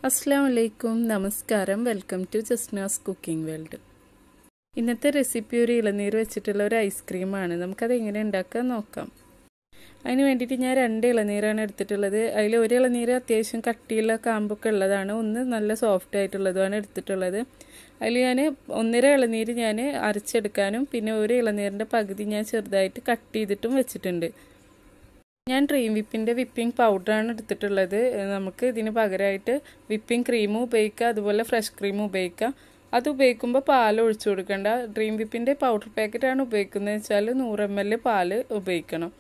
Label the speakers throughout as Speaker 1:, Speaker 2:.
Speaker 1: അസ്സലാമലൈക്കും നമസ്കാരം welcome to Jasna's cooking world. ഇന്നത്തെ റെസിപ്പി ഒരു ഇളനീർ വെച്ചിട്ടുള്ള ഒരു ഐസ്ക്രീമാണ്. നമുക്കത് എങ്ങനെ ഉണ്ടാക്കാൻ നോക്കാം. അതിന് വേണ്ടിയിട്ട് ഞാൻ 2 ഇളനീരാണ് എടുത്തിട്ടുള്ളത്. അതിൽ ഒരു ഇളനീർ അത്യാവശ്യം കട്ടിയുള്ള കാമ്പൊക്കെ ഉള്ളതാണ്, ഒന്ന് നല്ല സോഫ്റ്റ് ആയിട്ടുള്ളതുമാണ് എടുത്തിട്ടുള്ളത്. അതിൽ ഞാൻ 1.5 ഇളനീര് ഞാൻ അരച്ചെടുക്കാനും പിന്നെ ഒരു ഇളനീരിൻ്റെ പകുതി ഞാൻ ചെറുതായിട്ട് കട്ട് ചെയ്തിട്ടും വെച്ചിട്ടുണ്ട്. ഞാൻ ഡ്രീം വിപ്പിൻ്റെ വിപ്പിംഗ് പൗഡറാണ് എടുത്തിട്ടുള്ളത്. നമുക്ക് ഇതിന് പകരമായിട്ട് വിപ്പിംഗ് ക്രീമും ഉപയോഗിക്കാം, അതുപോലെ ഫ്രഷ് ക്രീമും ഉപയോഗിക്കാം. അത് ഉപയോഗിക്കുമ്പോൾ പാൽ ഒഴിച്ചു കൊടുക്കേണ്ട. ഡ്രീം വിപ്പിൻ്റെ പൗഡർ പാക്കറ്റാണ് ഉപയോഗിക്കുന്നത് വെച്ചാൽ 100 ml പാൽ ഉപയോഗിക്കണം.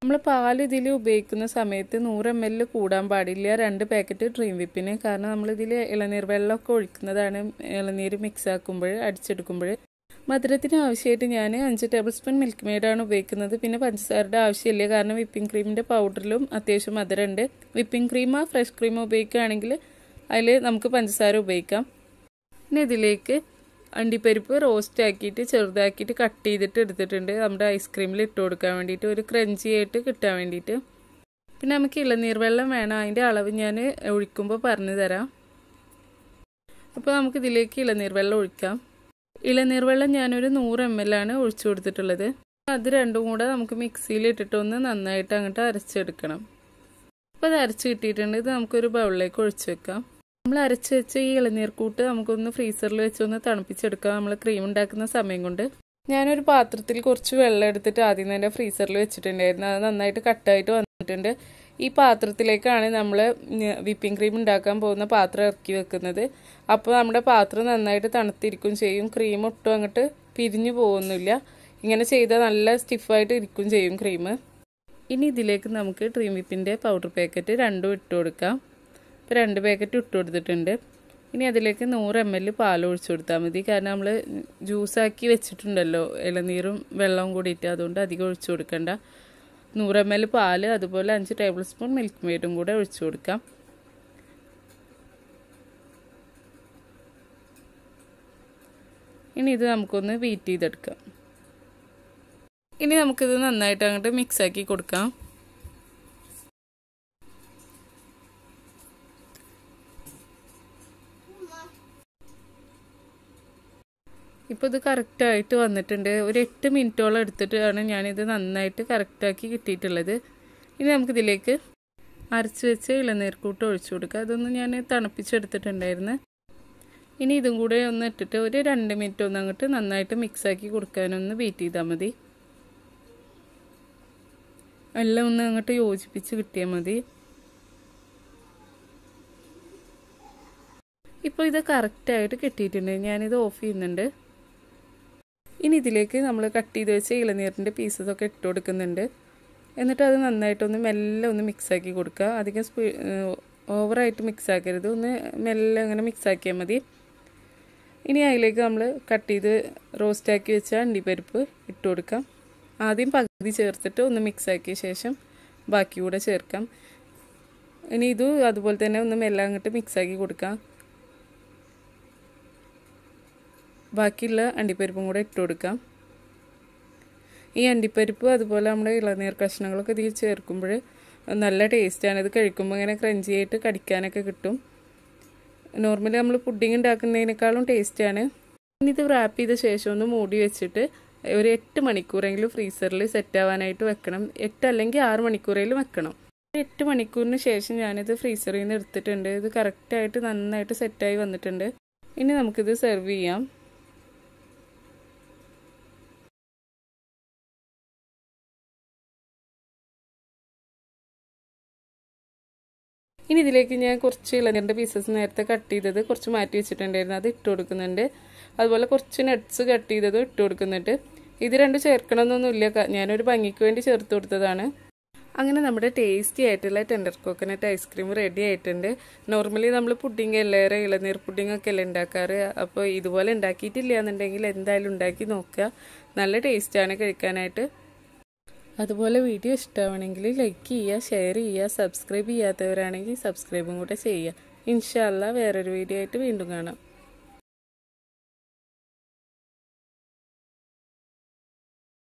Speaker 1: നമ്മൾ പാൽ ഇതിൽ ഉപയോഗിക്കുന്ന സമയത്ത് 100 ml കൂടാൻ പാടില്ല 2 പാക്കറ്റ് ഡ്രീം വിപ്പിന്. കാരണം നമ്മളിതിൽ ഇളനീർ വെള്ളമൊക്കെ ഒഴിക്കുന്നതാണ് ഇളനീർ മിക്സ് ആക്കുമ്പോൾ അടിച്ചെടുക്കുമ്പോൾ. മധുരത്തിന് ആവശ്യമായിട്ട് ഞാൻ 5 ടേബിൾ സ്പൂൺ മിൽക്ക് മെയ്ഡാണ് ഉപയോഗിക്കുന്നത്. പിന്നെ പഞ്ചസാരയുടെ ആവശ്യമില്ല, കാരണം വിപ്പിംഗ് ക്രീമിൻ്റെ പൗഡറിലും അത്യാവശ്യം മധുരമുണ്ട്. വിപ്പിംഗ് ക്രീമോ ഫ്രഷ് ക്രീമോ ഉപയോഗിക്കുകയാണെങ്കിൽ അതിൽ നമുക്ക് പഞ്ചസാര ഉപയോഗിക്കാം. പിന്നെ ഇതിലേക്ക് അണ്ടിപ്പരിപ്പ് റോസ്റ്റ് ആക്കിയിട്ട് ചെറുതാക്കിയിട്ട് കട്ട് ചെയ്തിട്ട് എടുത്തിട്ടുണ്ട്, നമ്മുടെ ഐസ്ക്രീമിൽ ഇട്ട് കൊടുക്കാൻ വേണ്ടിയിട്ട്, ഒരു ക്രഞ്ചി ആയിട്ട് കിട്ടാൻ വേണ്ടിയിട്ട്. പിന്നെ നമുക്ക് ഇളനീർ വെള്ളം വേണം, അതിൻ്റെ അളവ് ഞാൻ ഒഴിക്കുമ്പോൾ പറഞ്ഞു തരാം. അപ്പോൾ നമുക്കിതിലേക്ക് ഇളനീർ വെള്ളം ഒഴിക്കാം. ഇളനീർ വെള്ളം ഞാനൊരു 100 ml ആണ് ഒഴിച്ചു കൊടുത്തിട്ടുള്ളത്. അത് രണ്ടും കൂടെ നമുക്ക് മിക്സിയിൽ ഇട്ടിട്ട് ഒന്ന് നന്നായിട്ട് അങ്ങോട്ട് അരച്ചെടുക്കണം. അപ്പോൾ അത് അരച്ച് കിട്ടിയിട്ടുണ്ട്. ഇത് നമുക്കൊരു ബൗളിലേക്ക് ഒഴിച്ചു വെക്കാം. നമ്മൾ അരച്ച് വെച്ച ഈ ഇളനീർ കൂട്ട് നമുക്കൊന്ന് ഫ്രീസറിൽ വെച്ചൊന്ന് തണുപ്പിച്ചെടുക്കാം, നമ്മൾ ക്രീം ഉണ്ടാക്കുന്ന സമയം കൊണ്ട്. ഞാനൊരു പാത്രത്തിൽ കുറച്ച് വെള്ളം എടുത്തിട്ട് ആദ്യം തന്നെ ഫ്രീസറിൽ വെച്ചിട്ടുണ്ടായിരുന്നു. അത് നന്നായിട്ട് കട്ടായിട്ട് വന്നിട്ടുണ്ട്. ഈ പാത്രത്തിലേക്കാണ് നമ്മൾ വിപ്പിംഗ് ക്രീം ഉണ്ടാക്കാൻ പോകുന്ന പാത്രം ഇറക്കി വെക്കുന്നത്. അപ്പോൾ നമ്മുടെ പാത്രം നന്നായിട്ട് തണുത്തിരിക്കും ചെയ്യും, ക്രീം ഒട്ടും അങ്ങോട്ട് പിരിഞ്ഞു പോകുന്നില്ല. ഇങ്ങനെ ചെയ്താൽ നല്ല സ്റ്റിഫായിട്ട് ഇരിക്കും ചെയ്യും ക്രീം. ഇനി ഇതിലേക്ക് നമുക്ക് ഡ്രീം വിപ്പിൻ്റെ പൗഡർ പാക്കറ്റ് 2 ഇട്ട് കൊടുക്കാം. ഇപ്പോൾ 2 പാക്കറ്റ് ഇട്ട് കൊടുത്തിട്ടുണ്ട്. ഇനി അതിലേക്ക് 100 ml പാൽ ഒഴിച്ചു കൊടുത്താൽ മതി, കാരണം നമ്മൾ ജ്യൂസാക്കി വെച്ചിട്ടുണ്ടല്ലോ ഇളനീരും വെള്ളവും കൂടിയിട്ട്, അതുകൊണ്ട് അധികം ഒഴിച്ചു കൊടുക്കണ്ട. 100 ml പാൽ, അതുപോലെ 5 ടേബിൾ സ്പൂൺ മിൽക്ക് മെയ്ഡും കൂടെ ഒഴിച്ചു കൊടുക്കാം. ഇനി ഇത് നമുക്കൊന്ന് ബീറ്റ് ചെയ്തെടുക്കാം. ഇനി നമുക്കിത് നന്നായിട്ട് അങ്ങോട്ട് മിക്സാക്കി കൊടുക്കാം. ഇപ്പോൾ ഇത് കറക്റ്റായിട്ട് വന്നിട്ടുണ്ട്. ഒരു 8 മിനിറ്റോളം എടുത്തിട്ടാണ് ഞാനിത് നന്നായിട്ട് കറക്റ്റാക്കി കിട്ടിയിട്ടുള്ളത്. ഇനി നമുക്കിതിലേക്ക് അരച്ച് വെച്ച് ഇളനീർക്കൂട്ട് ഒഴിച്ചു കൊടുക്കുക. അതൊന്ന് ഞാൻ തണുപ്പിച്ചെടുത്തിട്ടുണ്ടായിരുന്നു. ഇനി ഇതും കൂടെ ഒന്ന് ഇട്ടിട്ട് ഒരു 2 മിനിറ്റ് ഒന്ന് അങ്ങോട്ട് നന്നായിട്ട് മിക്സാക്കി കൊടുക്കാനൊന്ന് ബീറ്റ് ചെയ്താൽ മതി. എല്ലാം ഒന്ന് അങ്ങോട്ട് യോജിപ്പിച്ച് കിട്ടിയാൽ മതി. ഇപ്പോൾ ഇത് കറക്റ്റായിട്ട് കിട്ടിയിട്ടുണ്ട്. ഞാനിത് ഓഫ് ചെയ്യുന്നുണ്ട്. ഇനി ഇതിലേക്ക് നമ്മൾ കട്ട് ചെയ്ത് വെച്ച ഇളനീരിൻ്റെ പീസസൊക്കെ ഇട്ട് കൊടുക്കുന്നുണ്ട്. എന്നിട്ട് അത് നന്നായിട്ടൊന്ന് മെല്ലെ ഒന്ന് മിക്സാക്കി കൊടുക്കുക. അധികം ഓവറായിട്ട് മിക്സാക്കരുത്, ഒന്ന് മെല്ലെ അങ്ങനെ മിക്സാക്കിയാൽ മതി. ഇനി അതിലേക്ക് നമ്മൾ കട്ട് ചെയ്ത് റോസ്റ്റാക്കി വെച്ച അണ്ടിപ്പരിപ്പ് ഇട്ട് കൊടുക്കാം. ആദ്യം പകുതി ചേർത്തിട്ട് ഒന്ന് മിക്സാക്കിയ ശേഷം ബാക്കി കൂടെ ചേർക്കാം. ഇനി ഇത് അതുപോലെ തന്നെ ഒന്ന് മെല്ലെ അങ്ങോട്ട് മിക്സാക്കി കൊടുക്കാം. ബാക്കിയുള്ള അണ്ടിപ്പരിപ്പും കൂടെ ഇട്ട് കൊടുക്കാം. ഈ അണ്ടിപ്പരിപ്പ് അതുപോലെ നമ്മുടെ ഇളനീർ കഷ്ണങ്ങളൊക്കെ ഇതിൽ ചേർക്കുമ്പോൾ നല്ല ടേസ്റ്റാണ്. ഇത് കഴിക്കുമ്പോൾ ഇങ്ങനെ ക്രഞ്ചി ആയിട്ട് കടിക്കാനൊക്കെ കിട്ടും. നോർമലി നമ്മൾ പുഡിംഗ് ഉണ്ടാക്കുന്നതിനേക്കാളും ടേസ്റ്റാണ്. ഇനി ഇത് റാപ്പ് ചെയ്ത ശേഷം ഒന്ന് മൂടി വെച്ചിട്ട് ഒരു 8 മണിക്കൂറെങ്കിലും ഫ്രീസറിൽ സെറ്റ് ആവാനായിട്ട് വെക്കണം. 8 അല്ലെങ്കിൽ 6 മണിക്കൂറെങ്കിലും വെക്കണം. 8 മണിക്കൂറിന് ശേഷം ഞാനിത് ഫ്രീസറിൽ നിന്ന് എടുത്തിട്ടുണ്ട്. ഇത് കറക്റ്റായിട്ട് നന്നായിട്ട് സെറ്റായി വന്നിട്ടുണ്ട്. ഇനി നമുക്കിത് സെർവ് ചെയ്യാം. ഇനി ഇതിലേക്ക് ഞാൻ കുറച്ച് ഇളനീരിൻ്റെ പീസസ് നേരത്തെ കട്ട് ചെയ്തത് കുറച്ച് മാറ്റി വെച്ചിട്ടുണ്ടായിരുന്നു, അത് ഇട്ട് കൊടുക്കുന്നുണ്ട്. അതുപോലെ കുറച്ച് നട്ട്സ് കട്ട് ചെയ്തത് ഇട്ട് കൊടുക്കുന്നുണ്ട്. ഇത് 2 ചേർക്കണമെന്നൊന്നുമില്ല, ഞാനൊരു ഭംഗിക്ക് വേണ്ടി ചേർത്ത് കൊടുത്തതാണ്. അങ്ങനെ നമ്മുടെ ടേസ്റ്റി ആയിട്ടുള്ള ടെൻഡർ കോക്കനട്ട് ഐസ്ക്രീം റെഡി ആയിട്ടുണ്ട്. നോർമലി നമ്മൾ പുഡിംഗ് എല്ലാവരും ഇളനീർ പുഡിംഗൊക്കെ അല്ലേ ഉണ്ടാക്കാറ്. അപ്പോൾ ഇതുപോലെ ഉണ്ടാക്കിയിട്ടില്ല എന്നുണ്ടെങ്കിൽ എന്തായാലും ഉണ്ടാക്കി നോക്കുക, നല്ല ടേസ്റ്റാണ് കഴിക്കാനായിട്ട്. അതുപോലെ വീഡിയോ ഇഷ്ടമാണെങ്കിൽ ലൈക്ക് ചെയ്യുക, ഷെയർ ചെയ്യുക, സബ്സ്ക്രൈബ് ചെയ്യാത്തവരാണെങ്കിൽ സബ്സ്ക്രൈബും കൂടെ ചെയ്യുക. ഇൻഷാ അല്ലാ വേറൊരു വീഡിയോ ആയിട്ട് വീണ്ടും കാണാം.